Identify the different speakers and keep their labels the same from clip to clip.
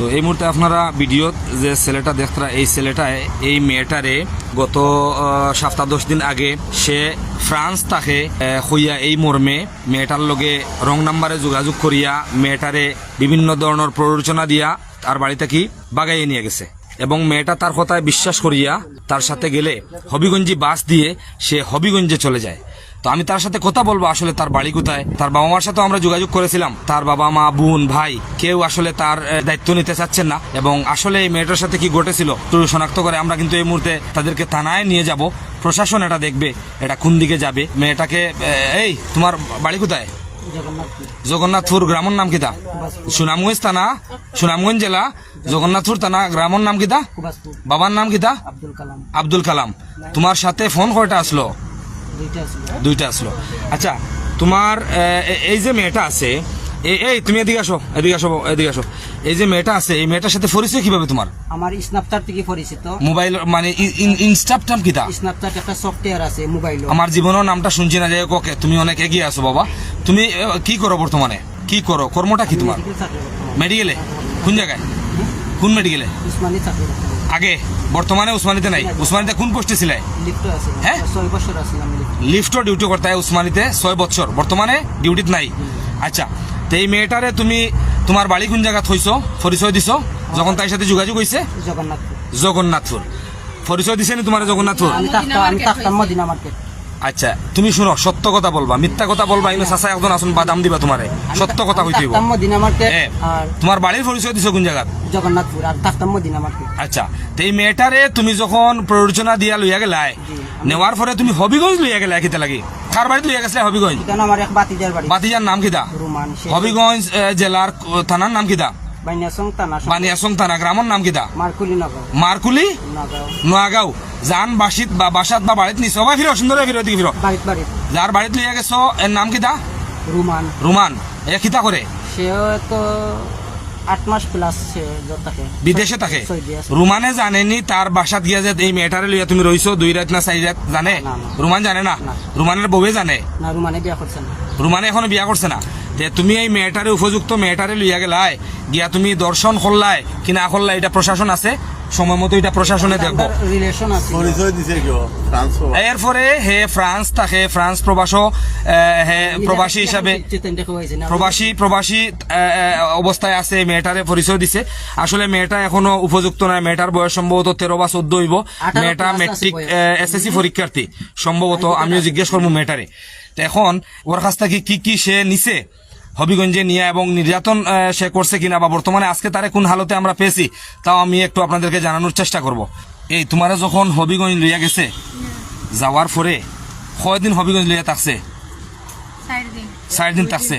Speaker 1: তো এই মুহূর্তে আপনারা ভিডিও যে ছেলেটা দেখতরা এই ছেলেটায় এই মেয়েটারে গত সপ্তাহ 10 দিন আগে সে ফ্রান্স তাকে হইয়া এই মর্মে মেয়েটার লগে রং নাম্বারে যোগাযোগ করিয়া মেয়েটারে বিভিন্ন ধরনের প্ররোচনা দিয়া তার বাড়িতে কি বাগাইয়ে নিয়ে গেছে এবং মেয়েটা তার কথায় বিশ্বাস করিয়া তার সাথে গেলে হবিগঞ্জি বাস দিয়ে সে হবিগঞ্জে চলে যায়। তো আমি তার সাথে কথা বলবো আসলে তার বাড়ি কোথায়। তার বাবা মার সাথে আমরা যোগাযোগ করেছিলাম, তার বাবা মা বোন ভাই কেউ আসলে তার দায়িত্ব নিতে চাচ্ছেন না এবং আসলে এই মেয়েটার সাথে কি ঘটেছিল তো শনাক্ত করে আমরা কিন্তু এই মুহূর্তে তাদেরকে থানায় নিয়ে যাব। প্রশাসন এটা দেখবে এটা কোন দিকে যাবে। মেয়েটাকে এই তোমার বাড়ি কোথায়? জগন্নাথপুর। গ্রামের নাম কিতা? সুনামগঞ্জ থানা, সুনামগঞ্জ জেলা, জগন্নাথপুর থানা। গ্রামের নাম কিতা? বাবার নাম কিতা? আব্দুল কালাম। তোমার সাথে ফোন কয়টা আসলো? দুইটা আসলো। আচ্ছা, তোমার এই যে মেয়েটা আছে, এই তুমি এদিকে আসো, এদিকে আসো, এদিকে আসো। এই যে মেয়েটা আছে এই মেয়েটার সাথে পরিচয় কিভাবে তোমার?
Speaker 2: আমার স্ন্যাপচ্যাট থেকে পরিচিত।
Speaker 1: মোবাইল মানে ইনস্টাগ্রাম কিতা?
Speaker 2: স্ন্যাপচ্যাট একটা সফটওয়্যার আছে মোবাইল।
Speaker 1: আমার জীবনের নামটা শুনছি না, যাই হোক তুমি অনেক এগিয়ে আসো বাবা। তুমি কি করো বর্তমানে? কি করো, কর্মটা কি তোমার? মেডিকেলে? কোন জায়গায়, কোন মেডিকেলে?
Speaker 2: উসমানী চাকরি
Speaker 1: আগে, বর্তমানে উসমানীতে নাই। উসমানীতে কোন পোস্টে ছিলে?
Speaker 2: লিফটে আছে।
Speaker 1: হ্যাঁ,
Speaker 2: 6 বছর আছিলাম
Speaker 1: লিফটও ডিউটি করতে হয় উসমানীতে 6 বছর, বর্তমানে ডিউটিতে নাই। আচ্ছা, তো এই মেয়েটারে তুমি তোমার বাড়ি কোন জায়গা থইছো, পরিচয় দিছো যখন তার সাথে যোগাযোগ হয়েছে?
Speaker 2: জগন্নাথপুর।
Speaker 1: জগন্নাথপুর পরিচয় দিছে নি তোমার? জগন্নাথপুর।
Speaker 2: আমি থাকতাম মদিনা মার্কেট।
Speaker 1: আচ্ছা, তুমি শুনো, সত্য কথা বলবা, মিথ্যা কথা বলবা। ইনো চাচা একজন আসুন বাদাম দিবা তোমারে, সত্য কথা হইতে হইব।
Speaker 2: Medina market. আর
Speaker 1: তোমার বাড়ির পরিচয় দিছো কোন জায়গা?
Speaker 2: জগন্নাথপুর। আর থাকতাম মদিনা মার্কেট।
Speaker 1: আচ্ছা, তো এই মেয়েটারে তুমি যখন প্ররোচনা দিয়া লইয়া গেলাই, নেওয়ার পরে তুমি হবিগঞ্জ লইয়া গেলাই কিতা লাগি? কার বাড়িতে লইয়া গেছিলে? হবিগঞ্জ।
Speaker 2: আমার এক বাতিজার বাড়ি।
Speaker 1: বাতিজার নাম কিতা?
Speaker 2: রুমান।
Speaker 1: হবিগঞ্জ জেলার থানার নাম কিতা? বানিয়াসং থানা। গ্রামের নাম কিতা?
Speaker 2: মারকুলি নগাঁও।
Speaker 1: মারকুলি নোয়াগাঁও। জান বাসিত বা বাসাত বা বাড়িত নিছো বা ফিরো সুন্দর ফিরো দিকে ফিরো। যার বাড়িত লইয়া গেছো এর নাম কিতা?
Speaker 2: রুমান।
Speaker 1: রুমান। এ কিতা করে?
Speaker 2: সেও তো 8 মাস প্লাস
Speaker 1: বিদেশে থাকে। রুমানে জানেনি তার বাসাত গিয়া যে এই মেয়েটারে লইয়া তুমি রইছো 2 রাত না 4 রাত? জানে? রুমান জানে না? রুমানের বউয়ে জানে
Speaker 2: না? রুমানে বিয়া করছে না।
Speaker 1: রুমানে এখনো বিয়া করছে না। যে তুমি এই মেয়েটারে উপযুক্ত মেয়েটারে লইয়া গেলাই, গিয়া তুমি দর্শন করলাই কি না করলাই এটা প্রশাসন আছে, সময় মতো এটা প্রশাসনে দেখবো। এরপরে হে ফ্রান্স থাকে, ফ্রান্স প্রবাসী হিসাবে প্রবাসী অবস্থায় আছে। মেয়েটারে পরিচয় দিছে। আসলে মেয়েটা এখনো উপযুক্ত নয়। মেয়েটার বয়স সম্ভবত 13 বা 14 হইব। মেয়েটা মেট্রিক এসএসসি পরীক্ষার্থী সম্ভবত। আমিও জিজ্ঞেস করবো মেয়েটারে। এখন ওর কাছ থেকে কি সে নিছে হবিগঞ্জে নিয়ে এবং নির্যাতন সে করছে কিনা বা বর্তমানে আজকে তারে কোন হালতে আমরা পেয়েছি তাও আমি একটু আপনাদেরকে জানানোর চেষ্টা করব। এই তোমারা যখন হবিগঞ্জ লইয়া গেছে, যাওয়ার পরে কয়দিন হবিগঞ্জ লইয়া থাকছে? 4 দিন থাকছে।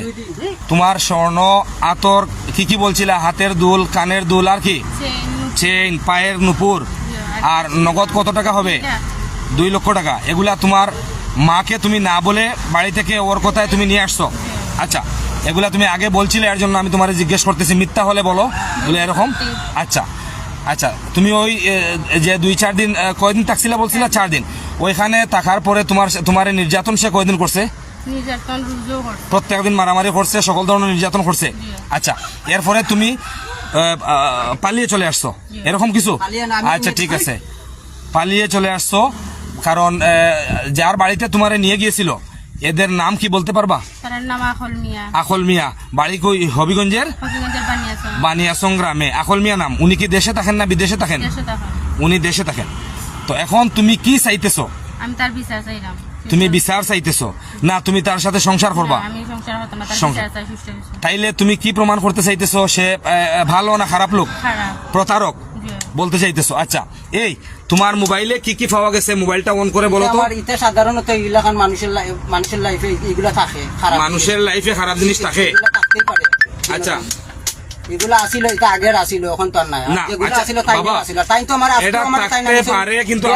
Speaker 1: তোমার স্বর্ণ আতর কি বলছিলা? হাতের দুল, কানের দুল, আর কি? চেইন, পায়ের নুপুর। আর নগদ কত টাকা হবে? 2 লক্ষ টাকা। এগুলা তোমার মাকে তুমি না বলে বাড়ি থেকে ওর কথায় তুমি নিয়ে আসছো? আচ্ছা, এগুলা তুমি আগে বলছিলে, এর জন্য আমি তোমার জিজ্ঞেস করতেছি। মিথ্যা হলে বলো বলে এরকম। আচ্ছা আচ্ছা, তুমি ওই যে 2-4 দিন কয়দিন থাকছিলে বলছিলে? 4 দিন। ওইখানে থাকার পরে তোমার নির্যাতন সে কয়দিন করছে? প্রত্যেক দিন মারামারি করছে, সকল ধরনের নির্যাতন করছে। আচ্ছা, এরপরে তুমি পালিয়ে চলে আসছো এরকম কিছু? আচ্ছা, ঠিক আছে, পালিয়ে চলে আসছো। কারণ যার বাড়িতে তোমারে নিয়ে গিয়েছিল এদের নাম কি বলতে পারবা? আখল মিয়া। বাড়ি কই? হবিগঞ্জের বানিয়াসং গ্রামে। আখল মিয়া নাম। উনি কি দেশে থাকেন না বিদেশে থাকেন? উনি দেশে থাকেন। তো এখন তুমি কি চাইতেছো? তুমি বিচার চাইতেছো না? তুমি তার সাথে সংসার করবা? তাইলে তুমি কি প্রমাণ করতে চাইতেছো? সে ভালো না খারাপ লোক? প্রতারক বলতে চাইতেছো? আচ্ছা, এই তোমার মোবাইলে কি পাওয়া গেছে? মোবাইলটা অন করে বলো তো।
Speaker 2: সাধারণত এলাকার মানুষের লাইফে এগুলা থাকে।
Speaker 1: মানুষের লাইফে খারাপ জিনিস থাকে। আচ্ছা,
Speaker 2: এগুলা আসিল, এটা আগের আসিল, এখন তো আর নাই। যেগুলো আসিল তাই আসিল, তাই তো আমার
Speaker 1: এটা থাকতে পারে। কিন্তু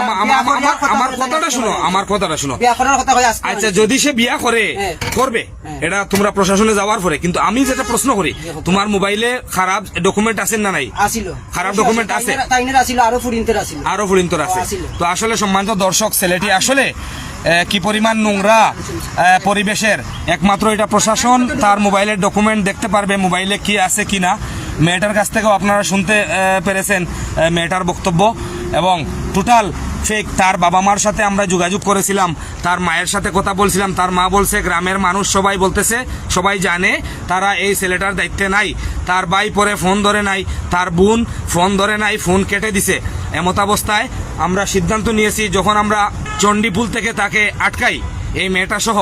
Speaker 1: আমার কথাটা শুনো।
Speaker 2: বিয়া করার কথা কই আসছে।
Speaker 1: আচ্ছা, যদি সে বিয়া করবে এটা তোমরা প্রশাসনে যাওয়ার পরে। কিন্তু আমি যেটা প্রশ্ন করি, তোমার মোবাইলে খারাপ ডকুমেন্ট আছে না নাই?
Speaker 2: আসিল।
Speaker 1: খারাপ ডকুমেন্ট আছে?
Speaker 2: তাইনের আসিল, আরো ফুরিন্তর আছে।
Speaker 1: তো আসলে সম্মানিত দর্শক, ছেলেটি আসলে কি পরিমাণ নোংরা পরিবেশের, একমাত্র এটা প্রশাসন তার মোবাইলের ডকুমেন্ট দেখতে পারবে, মোবাইলে কি আছে কিনা। মেয়েটার কাছ থেকেও আপনারা শুনতে পেরেছেন মেয়েটার বক্তব্য, এবং টোটাল ফেক। তার বাবা মার সাথে আমরা যোগাযোগ করেছিলাম, তার মায়ের সাথে কথা বলছিলাম, তার মা বলছে গ্রামের মানুষ সবাই বলতেছে, সবাই জানে তারা এই ছেলেটার দায়িত্বে নাই। তার ভাই পরে ফোন ধরে নাই, তার বোন ফোন ধরে নাই, ফোন কেটে দিছে। এমত অবস্থায় আমরা সিদ্ধান্ত নিয়েছি, যখন আমরা চণ্ডীপুল থেকে তাকে আটকাই এই মেয়েটা সহ,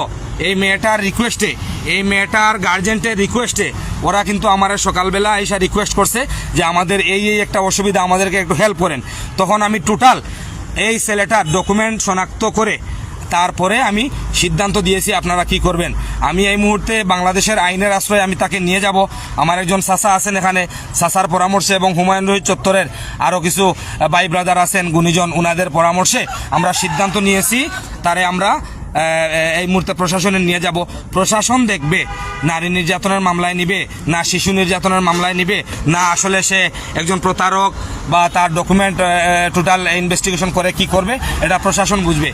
Speaker 1: এই মেয়েটার রিকোয়েস্টে, এই মেয়েটার গার্জেন্টের রিকোয়েস্টে, ওরা কিন্তু আমার সকালবেলা এসে রিকোয়েস্ট করছে যে আমাদের এই একটা অসুবিধা, আমাদেরকে একটু হেল্প করেন। তখন আমি টোটাল এই ছেলেটার ডকুমেন্ট শনাক্ত করে তারপরে আমি সিদ্ধান্ত দিয়েছি আপনারা কি করবেন। আমি এই মুহূর্তে বাংলাদেশের আইনের আশ্রয়ে আমি তাকে নিয়ে যাব। আমার একজন চাচা আছেন এখানে, চাচার পরামর্শে এবং হুমায়ুন রশিদ চত্বরের আরও কিছু ভাই ব্রাদার আছেন গুণীজন, ওনাদের পরামর্শে আমরা সিদ্ধান্ত নিয়েছি তারে আমরা এই মুহূর্তে প্রশাসনে নিয়ে যাব। প্রশাসন দেখবে নারী নির্যাতনের মামলায় নিবে না শিশু নির্যাতনের মামলায় নিবে, না আসলে সে একজন প্রতারক বা তার ডকুমেন্ট টোটাল ইনভেস্টিগেশন করে কি করবে, এটা প্রশাসন বুঝবে।